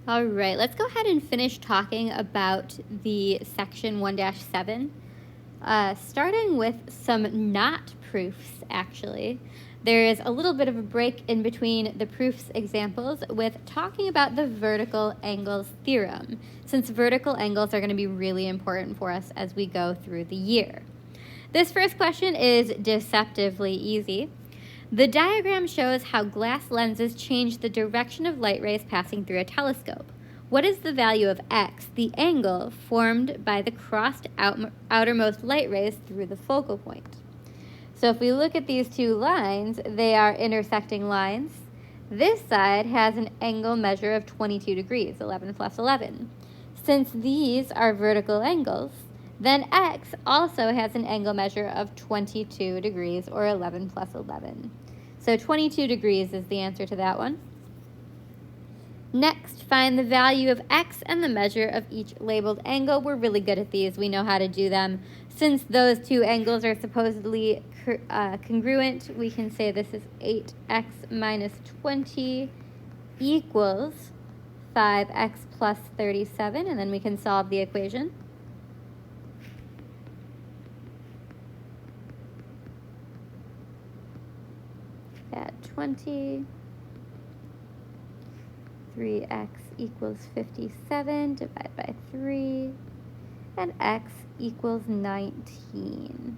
All right, let's go ahead and finish talking about the section 1-7, starting with some not proofs, actually. There is a little bit of a break in between the proofs examples with talking about the vertical angles theorem, since vertical angles are going to be really important for us as we go through the year. This first question is deceptively easy. The diagram shows how glass lenses change the direction of light rays passing through a telescope. What is the value of x, the angle formed by the crossed outermost light rays through the focal point? So if we look at these two lines, they are intersecting lines. This side has an angle measure of 22 degrees, 11 plus 11. Since these are vertical angles, then x also has an angle measure of 22 degrees, or 11 plus 11. So 22 degrees is the answer to that one. Next, find the value of x and the measure of each labeled angle. We're really good at these. We know how to do them. Since those two angles are supposedly congruent, we can say this is 8x minus 20 equals 5x plus 37, and then we can solve the equation. Add 20. 3x equals 57, divide by 3, and x equals 19.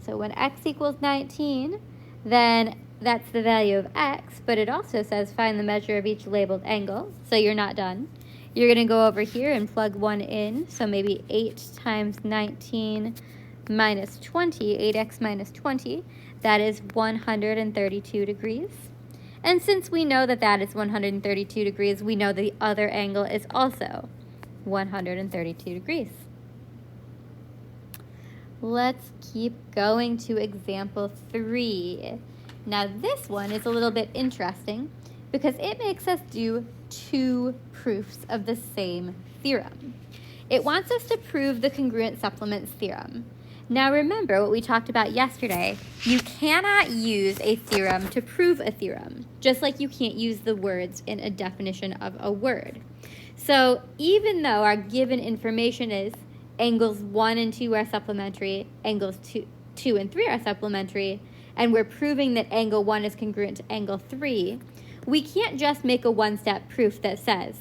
So when x equals 19, then that's the value of x, but it also says find the measure of each labeled angle, so you're not done. You're going to go over here and plug one in, so maybe 8 times 19 minus 20, 8x minus 20, that is 132 degrees. And since we know that that is 132 degrees, we know the other angle is also 132 degrees. Let's keep going to example 3. Now this one is a little bit interesting because it makes us do two proofs of the same theorem. It wants us to prove the congruent supplements theorem. Now remember what we talked about yesterday. You cannot use a theorem to prove a theorem, just like you can't use the words in a definition of a word. So even though our given information is angles 1 and 2 are supplementary, angles 2 and 3 are supplementary, and we're proving that angle 1 is congruent to angle 3, we can't just make a one-step proof that says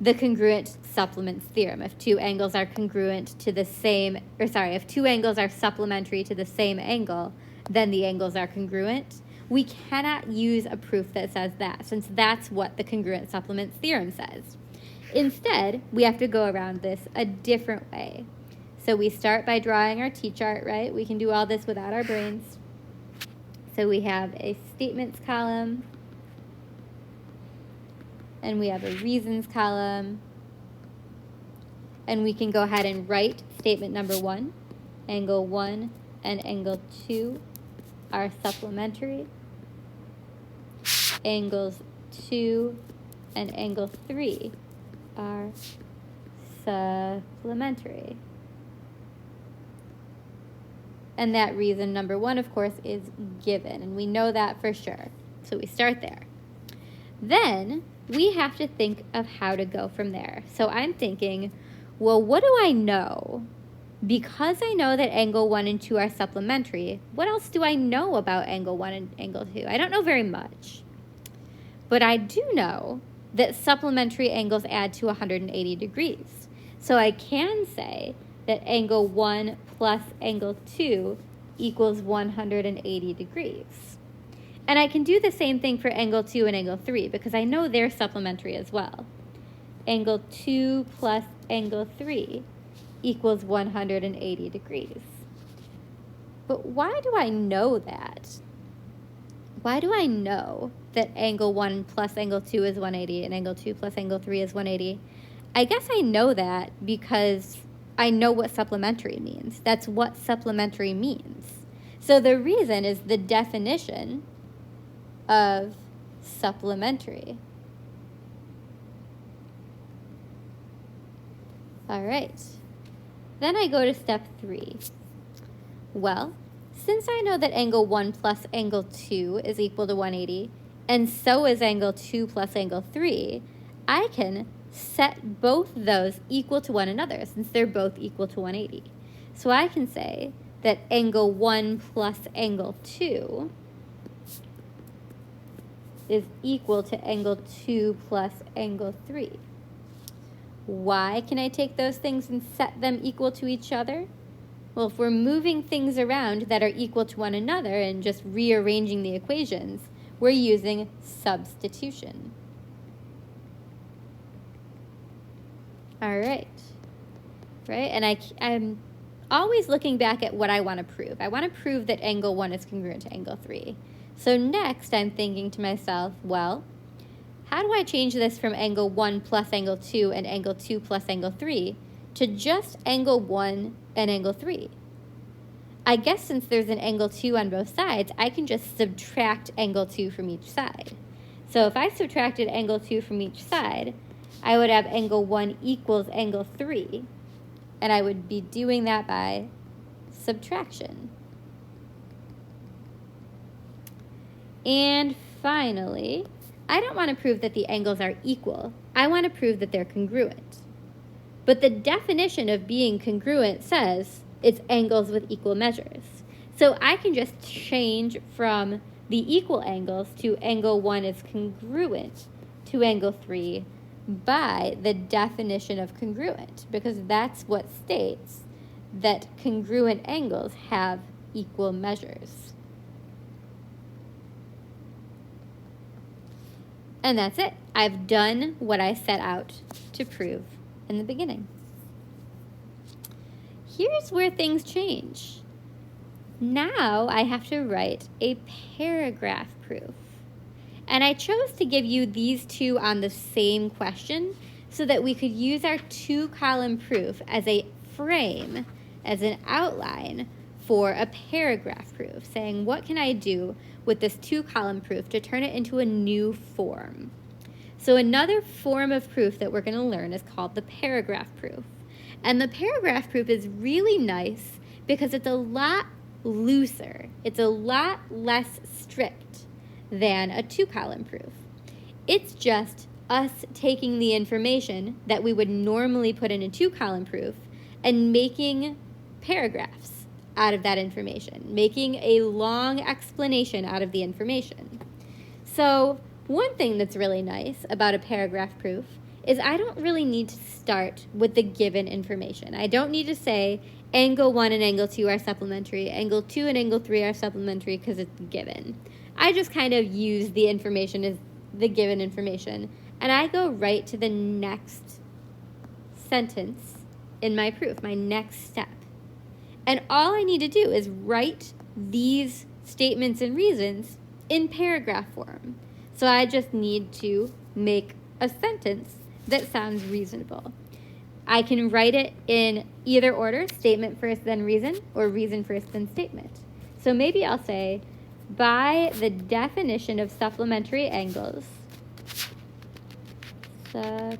the congruent supplements theorem. If two angles are congruent to the same, if two angles are supplementary to the same angle, then the angles are congruent. We cannot use a proof that says that, since that's what the congruent supplements theorem says. Instead, we have to go around this a different way. So we start by drawing our T-chart, right? We can do all this without our brains. So we have a statements column, and we have a reasons column, and we can go ahead and write statement number 1. Angle 1 and angle 2 are supplementary. Angles 2 and angle 3 are supplementary. And that reason number 1, of course, is given, and we know that for sure. So we start there. Then we have to think of how to go from there. So I'm thinking, well, what do I know? Because I know that angle 1 and 2 are supplementary, what else do I know about angle 1 and angle 2? I don't know very much. But I do know that supplementary angles add to 180 degrees. So I can say that angle 1 plus angle 2 equals 180 degrees. And I can do the same thing for angle 2 and angle 3 because I know they're supplementary as well. Angle 2 plus angle 3 equals 180 degrees. But why do I know that? Why do I know that angle 1 plus angle 2 is 180 and angle 2 plus angle 3 is 180? I guess I know that because I know what supplementary means. That's what supplementary means. So the reason is the definition of supplementary. All right. Then I go to step 3. Well, since I know that angle 1 plus angle 2 is equal to 180, and so is angle 2 plus angle 3, I can set both those equal to one another since they're both equal to 180. So I can say that angle 1 plus angle 2 is equal to angle 2 plus angle 3. Why can I take those things and set them equal to each other? Well, if we're moving things around that are equal to one another and just rearranging the equations, we're using substitution. All right, and I'm always looking back at what I want to prove. I want to prove that angle 1 is congruent to angle 3. So next I'm thinking to myself, well, how do I change this from angle 1 plus angle 2 and angle 2 plus angle 3 to just angle 1 and angle 3? I guess since there's an angle 2 on both sides, I can just subtract angle 2 from each side. So if I subtracted angle 2 from each side, I would have angle 1 equals angle 3, and I would be doing that by subtraction. And finally, I don't want to prove that the angles are equal. I want to prove that they're congruent. But the definition of being congruent says it's angles with equal measures. So I can just change from the equal angles to angle 1 is congruent to angle 3 by the definition of congruent, because that's what states that congruent angles have equal measures. And that's it. I've done what I set out to prove in the beginning. Here's where things change. Now I have to write a paragraph proof. And I chose to give you these two on the same question so that we could use our 2-column proof as a frame, as an outline for a paragraph proof, saying what can I do with this 2-column proof to turn it into a new form. So another form of proof that we're going to learn is called the paragraph proof. And the paragraph proof is really nice because it's a lot looser. It's a lot less strict than a 2-column proof. It's just us taking the information that we would normally put in a 2-column proof and making paragraphs out of that information, making a long explanation out of the information. So one thing that's really nice about a paragraph proof is I don't really need to start with the given information. I don't need to say angle 1 and angle 2 are supplementary, angle 2 and angle 3 are supplementary because it's given. I just kind of use the information as the given information, and I go right to the next sentence in my proof, my next step. And all I need to do is write these statements and reasons in paragraph form. So I just need to make a sentence that sounds reasonable. I can write it in either order, statement first, then reason, or reason first, then statement. So maybe I'll say, by the definition of supplementary angles, the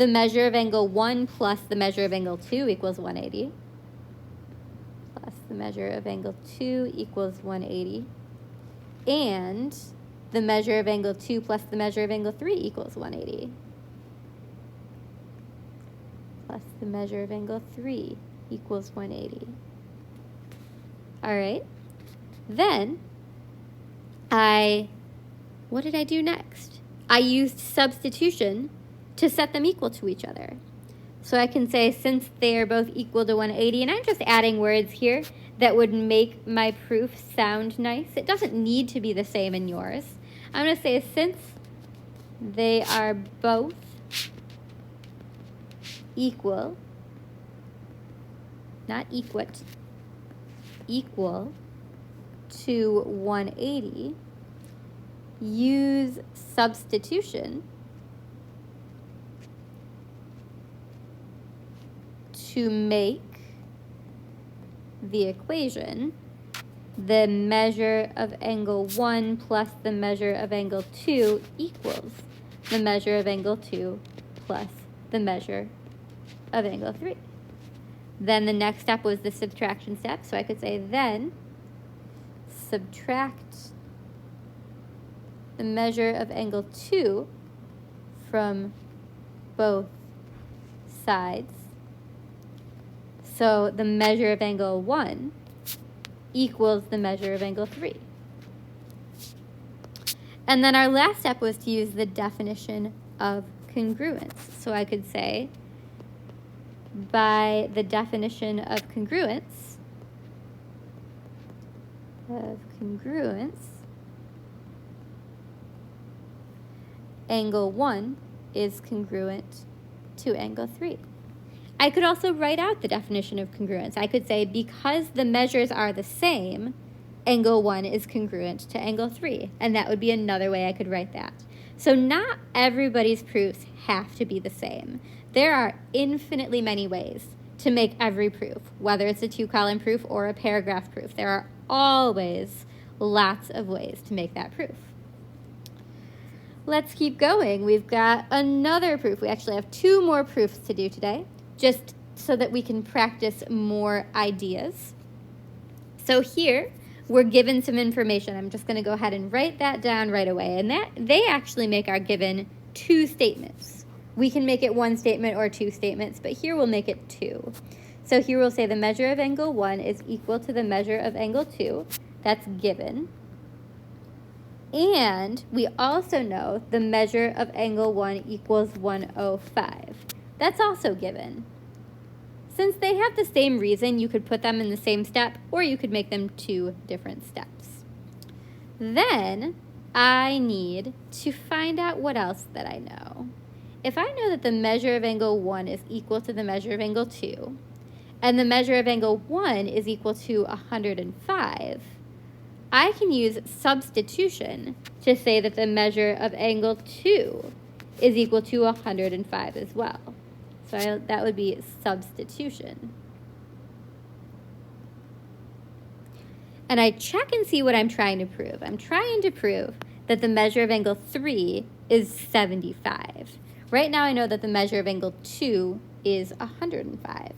measure of angle 1 plus the measure of angle 2 equals 180, plus the measure of angle 2 equals 180, and the measure of angle 2 plus the measure of angle 3 equals 180. Plus the measure of angle 3 equals 180. All right. Then what did I do next? I used substitution to set them equal to each other. So I can say since they're both equal to 180, and I'm just adding words here that would make my proof sound nice. It doesn't need to be the same in yours. I'm going to say since they are both equal, not equate, equal to 180, use substitution to make the equation the measure of angle 1 plus the measure of angle 2 equals the measure of angle 2 plus the measure of angle 3. Then the next step was the subtraction step, so I could say then subtract the measure of angle 2 from both sides. So the measure of angle 1 equals the measure of angle 3. And then our last step was to use the definition of congruence. So I could say, by the definition of congruence, angle 1 is congruent to angle 3. I could also write out the definition of congruence. I could say, because the measures are the same, angle 1 is congruent to angle 3. And that would be another way I could write that. So not everybody's proofs have to be the same. There are infinitely many ways to make every proof, whether it's a 2-column proof or a paragraph proof. There are always lots of ways to make that proof. Let's keep going. We've got another proof. We actually have 2 more proofs to do today, just so that we can practice more ideas. So here, we're given some information. I'm just going to go ahead and write that down right away. And that they actually make our given 2 statements. We can make it 1 statement or 2 statements, but here we'll make it 2. So here we'll say the measure of angle 1 is equal to the measure of angle 2. That's given. And we also know the measure of angle 1 equals 105. That's also given. Since they have the same reason, you could put them in the same step, or you could make them 2 different steps. Then I need to find out what else that I know. If I know that the measure of angle 1 is equal to the measure of angle 2, and the measure of angle 1 is equal to 105, I can use substitution to say that the measure of angle 2 is equal to 105 as well. So that would be substitution. And I check and see what I'm trying to prove. I'm trying to prove that the measure of angle 3 is 75. Right now I know that the measure of angle 2 is 105.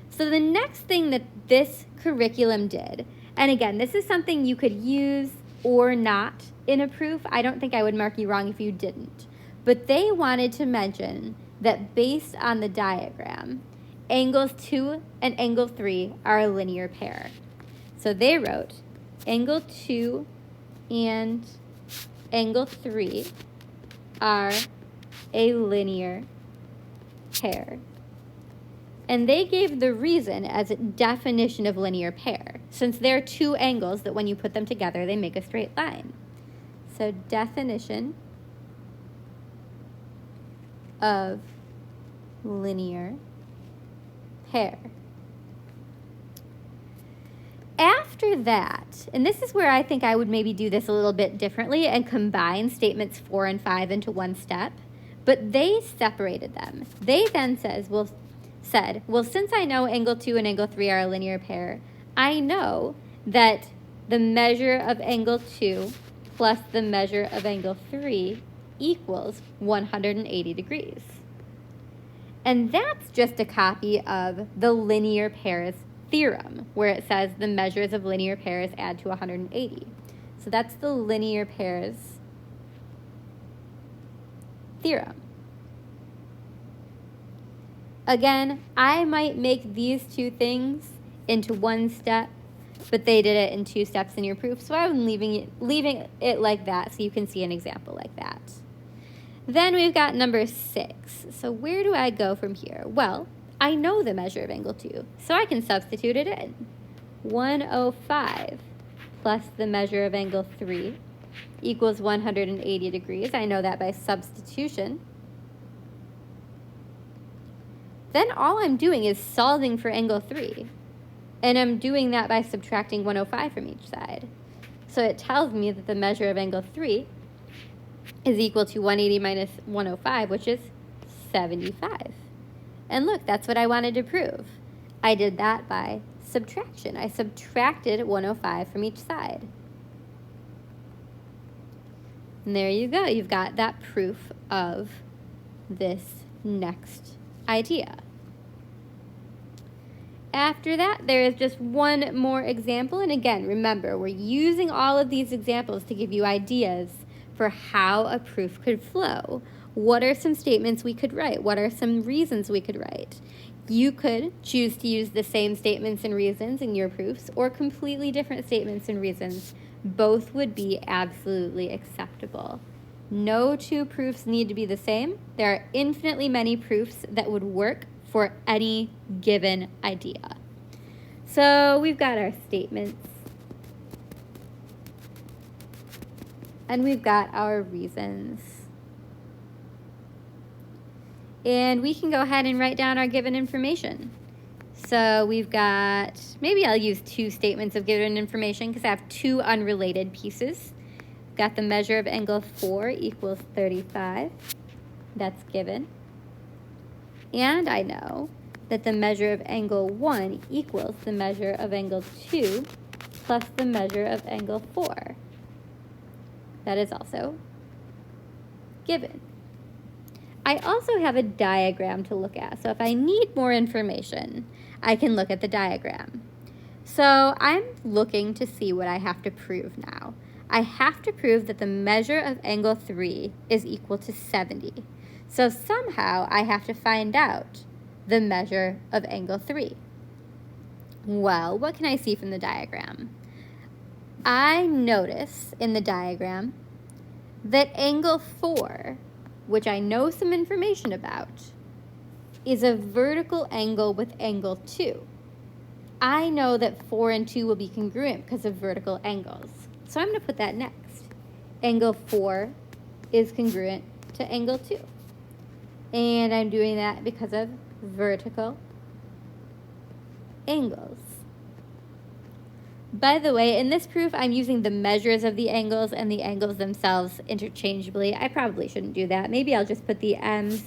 So the next thing that this curriculum did, and again, this is something you could use or not in a proof. I don't think I would mark you wrong if you didn't. But they wanted to mention that based on the diagram, angles 2 and angle 3 are a linear pair. So they wrote angle 2 and angle 3 are a linear pair. And they gave the reason as a definition of linear pair, since they're 2 angles that when you put them together, they make a straight line. So definition of linear pair. After that, and this is where I think I would maybe do this a little bit differently and combine statements 4 and 5 into one step, but they separated them. They then said, well, since I know angle 2 and angle 3 are a linear pair, I know that the measure of angle 2 plus the measure of angle 3 equals 180 degrees. And that's just a copy of the linear pairs theorem, where it says the measures of linear pairs add to 180. So that's the linear pairs theorem. Again, I might make these 2 things into 1 step, but they did it in 2 steps in your proof, so I'm leaving it like that so you can see an example like that. Then we've got number 6. So where do I go from here? Well, I know the measure of angle 2, so I can substitute it in. 105 plus the measure of angle 3 equals 180 degrees. I know that by substitution. Then all I'm doing is solving for angle 3. And I'm doing that by subtracting 105 from each side. So it tells me that the measure of angle 3 is equal to 180 minus 105, which is 75. And look, that's what I wanted to prove. I did that by subtraction. I subtracted 105 from each side. And there you go. You've got that proof of this next idea. After that, there is just one more example. And again, remember, we're using all of these examples to give you ideas for how a proof could flow. What are some statements we could write? What are some reasons we could write? You could choose to use the same statements and reasons in your proofs or completely different statements and reasons. Both would be absolutely acceptable. No two proofs need to be the same. There are infinitely many proofs that would work for any given idea. So we've got our statements and we've got our reasons. And we can go ahead and write down our given information. So we've got, maybe I'll use two statements of given information because I have two unrelated pieces. Got the measure of angle 4 equals 35. That's given. And I know that the measure of angle 1 equals the measure of angle 2 plus the measure of angle 4. That is also given. I also have a diagram to look at. So if I need more information, I can look at the diagram. So I'm looking to see what I have to prove now. I have to prove that the measure of angle 3 is equal to 70. So somehow I have to find out the measure of angle 3. Well, what can I see from the diagram? I notice in the diagram that angle 4, which I know some information about, is a vertical angle with angle 2. I know that 4 and 2 will be congruent because of vertical angles. So I'm going to put that next. Angle 4 is congruent to angle 2. And I'm doing that because of vertical angles. By the way, in this proof, I'm using the measures of the angles and the angles themselves interchangeably. I probably shouldn't do that. Maybe I'll just put the m's,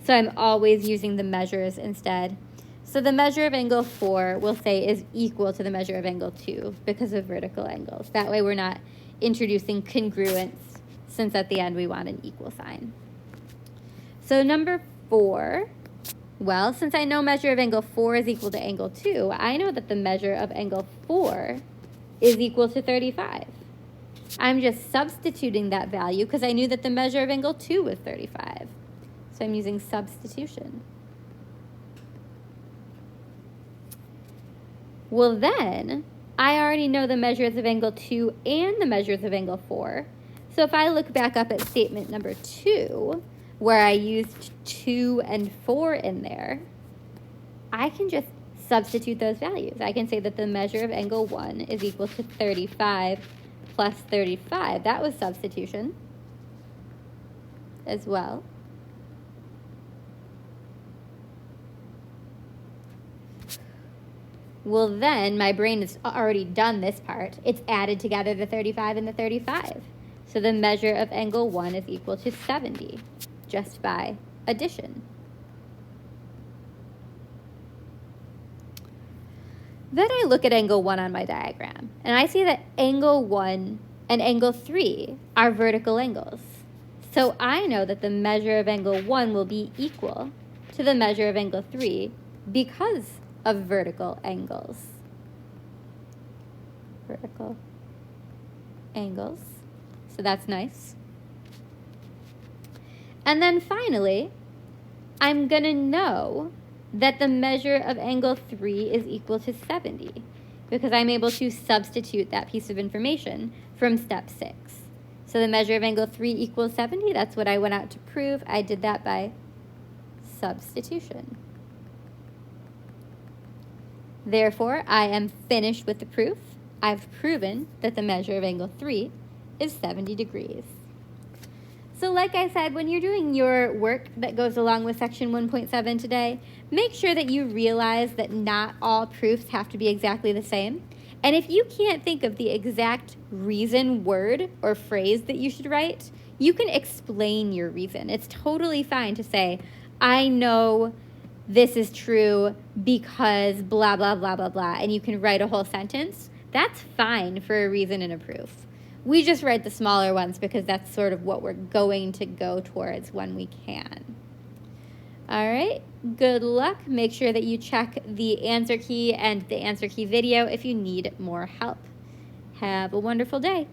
so I'm always using the measures instead. So the measure of angle 4, we'll say, is equal to the measure of angle 2 because of vertical angles. That way we're not introducing congruence, since at the end we want an equal sign. So number 4, well, since I know measure of angle 4 is equal to angle 2, I know that the measure of angle 4 is equal to 35. I'm just substituting that value because I knew that the measure of angle 2 was 35. So I'm using substitution. Well then, I already know the measures of angle 2 and the measures of angle 4. So if I look back up at statement number 2, where I used 2 and 4 in there, I can just substitute those values. I can say that the measure of angle 1 is equal to 35 plus 35. That was substitution as well. Well then, my brain has already done this part. It's added together the 35 and the 35. So the measure of angle 1 is equal to 70, just by addition. Then I look at angle 1 on my diagram, and I see that angle 1 and angle 3 are vertical angles. So I know that the measure of angle 1 will be equal to the measure of angle 3 because of vertical angles. Vertical angles. So that's nice. And then finally, I'm going to know that the measure of angle 3 is equal to 70 because I'm able to substitute that piece of information from step 6. So the measure of angle 3 equals 70. That's what I went out to prove. I did that by substitution. Therefore, I am finished with the proof. I've proven that the measure of angle 3 is 70 degrees. So like I said, when you're doing your work that goes along with section 1.7 today, make sure that you realize that not all proofs have to be exactly the same. And if you can't think of the exact reason, word, or phrase that you should write, you can explain your reason. It's totally fine to say, I know this is true because blah, blah, blah, blah, blah, and you can write a whole sentence. That's fine for a reason and a proof. We just write the smaller ones because that's sort of what we're going to go towards when we can. All right. Good luck. Make sure that you check the answer key and the answer key video if you need more help. Have a wonderful day.